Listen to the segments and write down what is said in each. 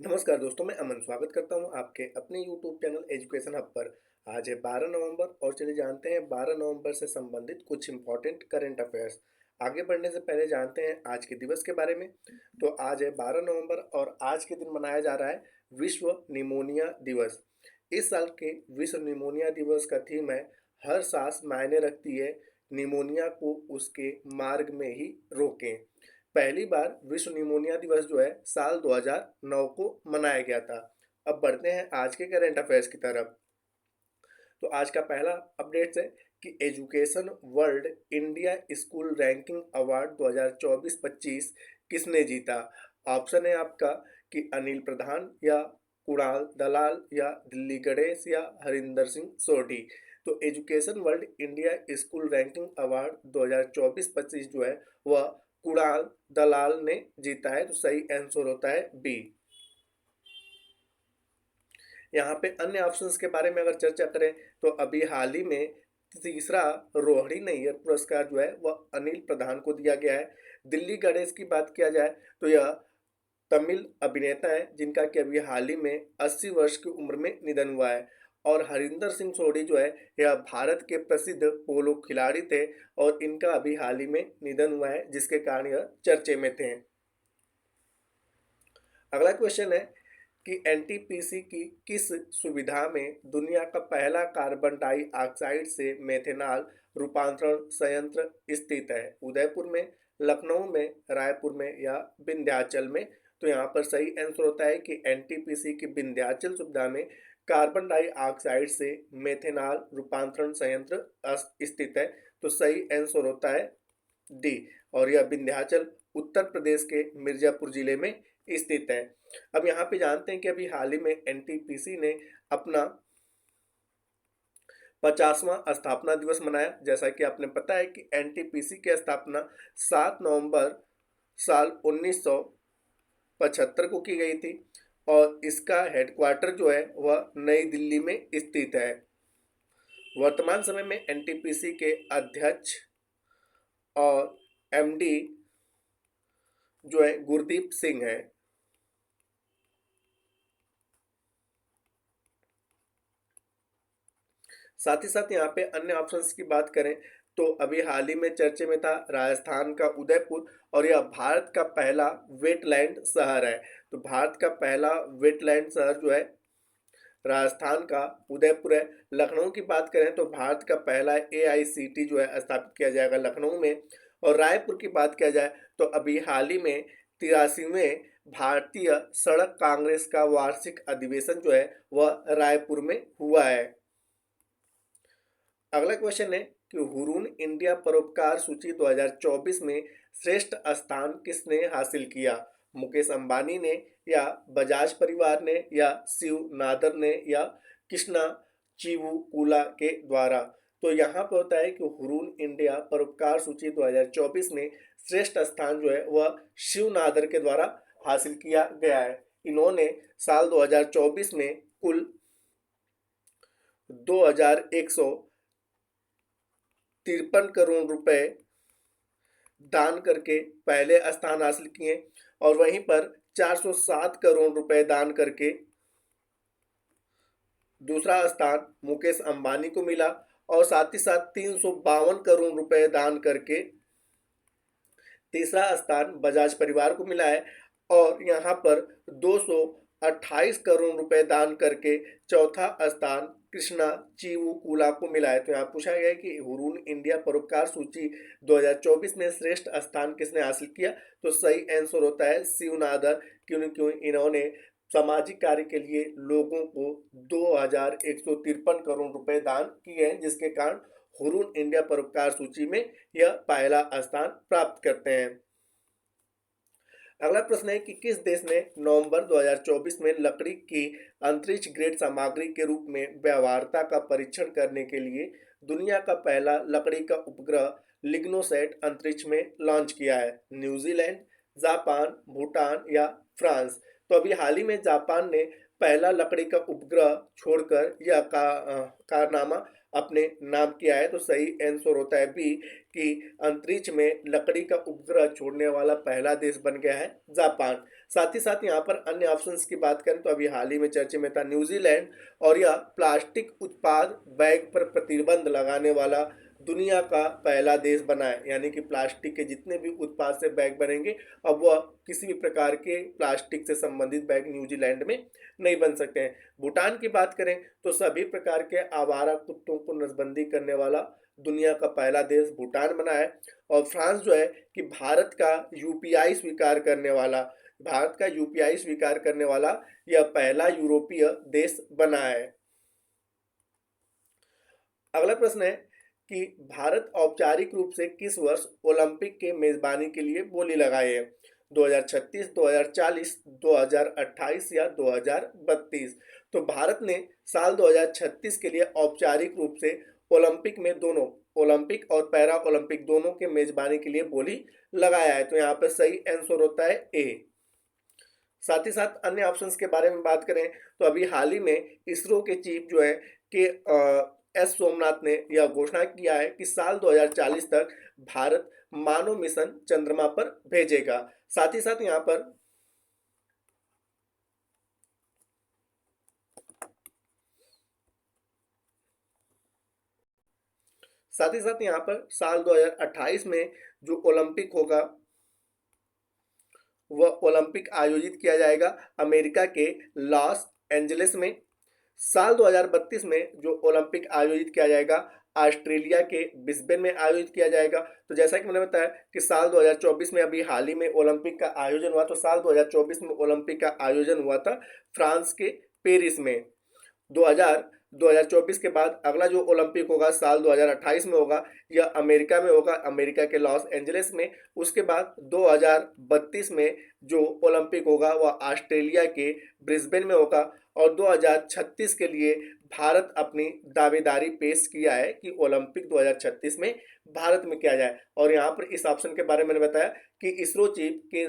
नमस्कार दोस्तों, मैं अमन स्वागत करता हूं आपके अपने YouTube चैनल एजुकेशन हब पर। आज है 12 नवंबर और चलिए जानते हैं 12 नवंबर से संबंधित कुछ इंपॉर्टेंट करंट अफेयर्स। आगे बढ़ने से पहले जानते हैं आज के दिवस के बारे में। तो आज है 12 नवंबर और आज के दिन मनाया जा रहा है विश्व निमोनिया दिवस। इस साल के विश्व निमोनिया दिवस का थीम है हर सांस मायने रखती है, निमोनिया को उसके मार्ग में ही रोकें। पहली बार विश्व निमोनिया दिवस जो है साल 2009 को मनाया गया था। अब बढ़ते हैं आज के करंट अफेयर्स की तरफ। तो आज का पहला अपडेट है कि education world India school ranking award 2024-25 किसने जीता। ऑप्शन है आपका कि अनिल प्रधान या कुणाल दलाल या दिल्ली गणेश या हरिंदर सिंह सोढ़ी। तो education world India school ranking award 2024-25 जो है वह कुणाल दलाल ने जीता है। तो सही आंसर होता है बी। यहाँ पे अन्य ऑप्शंस के बारे में अगर चर्चा करें तो अभी हाल ही में तीसरा रोहिणी नैयर पुरस्कार जो है वह अनिल प्रधान को दिया गया है। दिल्ली गणेश की बात किया जाए तो यह तमिल अभिनेता है जिनका कि अभी हाल ही में 80 वर्ष की उम्र में निधन हुआ है। और हरिंदर सिंह सोढ़ी जो है यह भारत के प्रसिद्ध पोलो खिलाड़ी थे और इनका अभी हाल ही में निधन हुआ है जिसके कारण यह चर्चे में थे। अगला क्वेश्चन है कि एनटीपीसी की किस सुविधा में दुनिया का पहला कार्बन डाइऑक्साइड से मेथेनॉल रूपांतरण संयंत्र स्थित है। उदयपुर में, लखनऊ में, रायपुर में या विंध्याचल में। तो यहाँ पर सही आंसर होता है कि एनटीपीसी की विंध्याचल सुविधा में कार्बन डाइऑक्साइड से मेथेनॉल रूपांतरण संयंत्र स्थित है। तो सही आंसर होता है डी। और यह विंध्याचल उत्तर प्रदेश के मिर्जापुर जिले में स्थित है। अब यहाँ पे जानते हैं कि अभी हाल ही में एनटीपीसी ने अपना 50वां स्थापना दिवस मनाया। जैसा कि आपने पता है कि एनटीपीसी की स्थापना 7 नवंबर साल 1975 को की गई थी और इसका हेडक्वार्टर जो है वह नई दिल्ली में स्थित है। वर्तमान समय में एनटीपीसी के अध्यक्ष और एमडी जो है गुरदीप सिंह है। साथ ही साथ यहाँ पे अन्य ऑप्शंस की बात करें तो अभी हाल ही में चर्चे में था राजस्थान का उदयपुर और यह भारत का पहला वेटलैंड शहर है। तो भारत का पहला वेटलैंड शहर जो है राजस्थान का उदयपुर है। लखनऊ की बात करें तो भारत का पहला एआईसीटी जो है स्थापित किया जाएगा लखनऊ में। और रायपुर की बात किया जाए तो अभी हाल ही में 83वें भारतीय सड़क कांग्रेस का वार्षिक अधिवेशन जो है वह रायपुर में हुआ है। अगला क्वेश्चन है कि हुरून इंडिया परोपकार सूची 2024 में श्रेष्ठ स्थान किसने हासिल किया। मुकेश अंबानी ने या बजाज परिवार ने या शिव नादर ने या कृष्णा चिवुकुला के द्वारा। तो यहाँ पर होता है कि हुरून इंडिया परोपकार सूची 2024 में श्रेष्ठ स्थान जो है वह शिव नादर के द्वारा हासिल किया गया है। इन्होंने साल 2024 में कुल 2153 करोड़ रुपए दान करके पहले स्थान हासिल किए और वहीं पर 407 करोड़ रुपए दान करके दूसरा स्थान मुकेश अंबानी को मिला और साथ ही साथ 352 करोड़ रुपए दान करके तीसरा स्थान बजाज परिवार को मिला है और यहाँ पर 228 करोड़ रुपए दान करके चौथा स्थान कृष्णा चिवुकुला को मिला है। तो यहाँ पूछा गया है कि हुरून इंडिया परोपकार सूची 2024 में श्रेष्ठ स्थान किसने हासिल किया। तो सही आंसर होता है शिवनादर। क्यों इन्होंने सामाजिक कार्य के लिए लोगों को 2153 करोड़ रुपए दान किए हैं जिसके कारण हुरून इंडिया परोपकार सूची में यह पहला स्थान प्राप्त करते हैं। अगला प्रश्न है कि किस देश ने नवंबर 2024 में लकड़ी की अंतरिक्ष ग्रेड सामग्री के रूप में व्यवहार्यता का परीक्षण करने के लिए दुनिया का पहला लकड़ी का उपग्रह लिग्नोसैट अंतरिक्ष में लॉन्च किया है। न्यूजीलैंड, जापान, भूटान या फ्रांस। तो अभी हाल ही में जापान ने पहला लकड़ी का उपग्रह छोड़कर यह कारनामा अपने नाम किया है। तो सही आंसर होता है बी कि अंतरिक्ष में लकड़ी का उपग्रह छोड़ने वाला पहला देश बन गया है जापान। साथ ही साथ यहाँ पर अन्य ऑप्शंस की बात करें तो अभी हाल ही में चर्चा में था न्यूजीलैंड, और यह प्लास्टिक उत्पाद बैग पर प्रतिबंध लगाने वाला दुनिया का पहला देश बना है। यानी कि प्लास्टिक के जितने भी उत्पाद से बैग बनेंगे, अब वह किसी भी प्रकार के प्लास्टिक से संबंधित बैग न्यूजीलैंड में नहीं बन सकते हैं। भूटान की बात करें तो सभी प्रकार के आवारा कुत्तों को नसबंदी करने वाला दुनिया का पहला देश भूटान बना है। और फ्रांस जो है कि भारत का यूपीआई स्वीकार करने वाला यह पहला यूरोपीय देश बना है। अगला प्रश्न है कि भारत औपचारिक रूप से किस वर्ष ओलंपिक के मेजबानी के लिए बोली लगाए है? 2036, 2040, 2028 या 2032? तो भारत ने साल 2036 के लिए औपचारिक रूप से ओलंपिक में दोनों ओलंपिक और पैरा ओलंपिक दोनों के मेजबानी के लिए बोली लगाया है। तो यहाँ पर सही आंसर होता है ए। साथ ही साथ अन्य ऑप्शंस के बारे में बात करें तो अभी हाल ही में इसरो के चीफ जो है कि एस सोमनाथ ने यह घोषणा किया है कि साल 2040 तक भारत मानव मिशन चंद्रमा पर भेजेगा। साथ ही साथ यहाँ पर साल 2028 में जो ओलंपिक होगा वह ओलंपिक आयोजित किया जाएगा अमेरिका के लॉस एंजलिस में। साल 2032 में जो ओलंपिक आयोजित किया जाएगा ऑस्ट्रेलिया के ब्रिस्बेन में आयोजित किया जाएगा। तो जैसा कि मैंने बताया कि साल 2024 में अभी हाल ही में ओलंपिक का आयोजन हुआ, तो साल 2024 में ओलंपिक का आयोजन हुआ था फ्रांस के पेरिस में। 2024 के बाद अगला जो ओलंपिक होगा साल 2028 में होगा, यह अमेरिका में होगा, अमेरिका के लॉस एंजलिस में। उसके बाद 2032 में जो ओलंपिक होगा वह ऑस्ट्रेलिया के ब्रिस्बेन में होगा। और 2036 के लिए भारत अपनी दावेदारी पेश किया है कि ओलंपिक 2036 में भारत में किया जाए। और यहाँ पर इस ऑप्शन के बारे में मैंने बताया कि इसरो चीफ के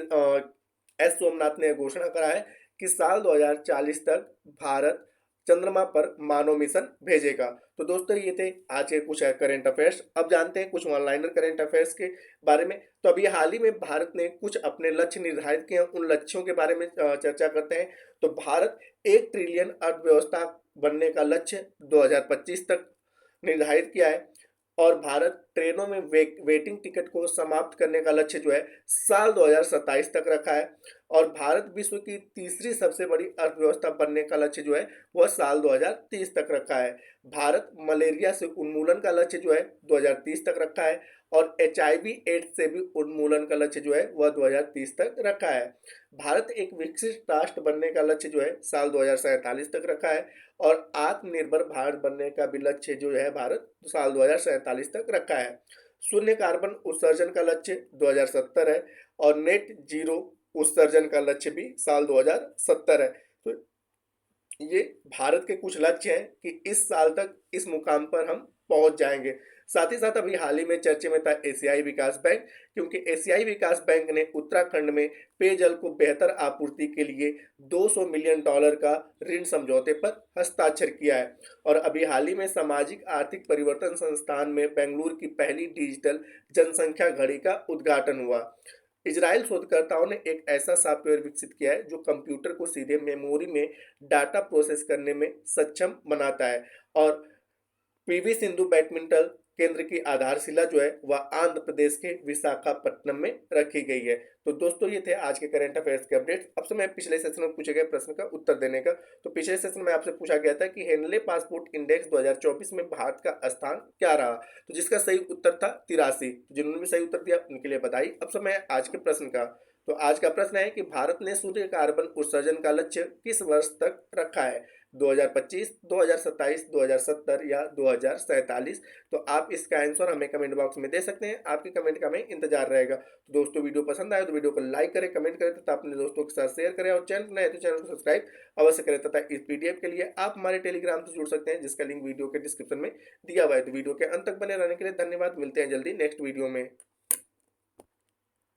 एस सोमनाथ ने घोषणा करा है कि साल 2040 तक भारत चंद्रमा पर मानव मिशन भेजेगा। तो दोस्तों ये थे आज के कुछ करंट अफेयर्स। अब जानते हैं कुछ ऑनलाइनर करंट अफेयर्स के बारे में। तो अभी हाल ही में भारत ने कुछ अपने लक्ष्य निर्धारित किए हैं, उन लक्ष्यों के बारे में चर्चा करते हैं। तो भारत 1 ट्रिलियन अर्थव्यवस्था बनने का लक्ष्य 2025 तक निर्धारित किया है। और भारत ट्रेनों में वेटिंग टिकट को समाप्त करने का लक्ष्य जो है साल 2027 तक रखा है। और भारत विश्व की तीसरी सबसे बड़ी अर्थव्यवस्था बनने का लक्ष्य जो है वह साल 2030 तक रखा है। भारत मलेरिया से उन्मूलन का लक्ष्य जो है 2030 तक रखा है। और HIV एड्स से भी उन्मूलन का लक्ष्य जो है वह 2030 तक रखा है। भारत एक विकसित राष्ट्र बनने का लक्ष्य जो है साल 2047 तक रखा है। और आत्मनिर्भर भारत बनने का भी लक्ष्य जो है भारत साल 2047 तक रखा है। शून्य कार्बन उत्सर्जन का लक्ष्य 2070 है। और नेट जीरो उत्सर्जन का लक्ष्य भी साल 2070 है। तो ये भारत के कुछ लक्ष्य हैं कि इस साल तक इस मुकाम पर हम पहुंच जाएंगे। साथ ही साथ अभी हाल ही में चर्चा में था एशियाई विकास बैंक, क्योंकि एशियाई विकास बैंक ने उत्तराखंड में पेयजल को बेहतर आपूर्ति के लिए $200 मिलियन का ऋण समझौते पर हस्ताक्षर किया है। और अभी हाल ही में सामाजिक आर्थिक परिवर्तन संस्थान में बेंगलुरु की पहली डिजिटल जनसंख्या घड़ी का उद्घाटन हुआ। इजराइल शोधकर्ताओं ने एक ऐसा सॉफ्टवेयर विकसित किया है जो कंप्यूटर को सीधे मेमोरी में डाटा प्रोसेस करने में सक्षम बनाता है। और पीवी सिंधु बैडमिंटन केंद्र की आधारशिला जो है वह आंध्र प्रदेश के विशाखापट्टनम में रखी गई है। तो दोस्तों ये थे आज के करंट अफेयर्स के अपडेट्स। अब समय पिछले सेशन में पूछे गए प्रश्न का उत्तर देने का। तो पिछले सेशन में आपसे पूछा गया था कि हेनले पासपोर्ट इंडेक्स 2024 में भारत का स्थान क्या रहा, तो जिसका सही उत्तर था 83। जिन्होंने भी सही उत्तर दिया उनके लिए बधाई। अब समय आज के प्रश्न का। तो आज का प्रश्न है कि भारत ने शून्य कार्बन उत्सर्जन का लक्ष्य किस वर्ष तक रखा है? 2025, 2027, 2070 या 2047? तो आप इसका आंसर हमें कमेंट बॉक्स में दे सकते हैं। आपके कमेंट का हमें इंतजार रहेगा। तो दोस्तों वीडियो पसंद आए तो वीडियो को लाइक करें, कमेंट करें तथा अपने दोस्तों के साथ शेयर करें। और चैनल नए तो चैनल को सब्सक्राइब अवश्य करें। तथा इस पीडीएफ के लिए आप हमारे टेलीग्राम से जुड़ सकते हैं, जिसका लिंक वीडियो के डिस्क्रिप्शन में दिया हुआ है। तो वीडियो के अंत तक बने रहने के लिए धन्यवाद। मिलते हैं जल्दी नेक्स्ट वीडियो में।